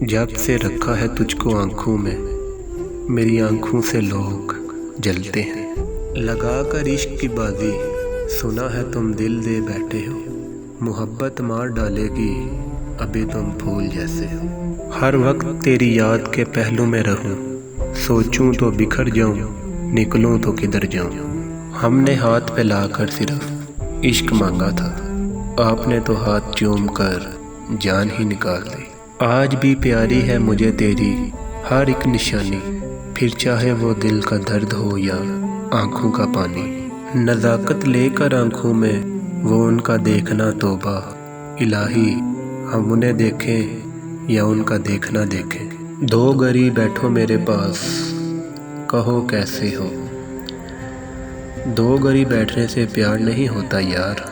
जब से रखा है तुझको आँखों में, मेरी आँखों से लोग जलते हैं। लगा कर इश्क की बाजी, सुना है तुम दिल दे बैठे हो। मोहब्बत मार डालेगी, अभी तुम फूल जैसे हो। हर वक्त तेरी याद के पहलू में रहूं, सोचूं तो बिखर जाऊं, निकलूं तो किधर जाऊं। हमने हाथ पे लाकर सिर्फ इश्क मांगा था, आपने तो हाथ चूम कर जान ही निकाल दी। आज भी प्यारी है मुझे तेरी हर एक निशानी, फिर चाहे वो दिल का दर्द हो या आँखों का पानी। नज़ाकत लेकर आँखों में वो उनका देखना तौबा, इलाही हम उन्हें देखें या उनका देखना देखें। दो गरीब बैठो मेरे पास, कहो कैसे हो। दो गरीब बैठने से प्यार नहीं होता यार,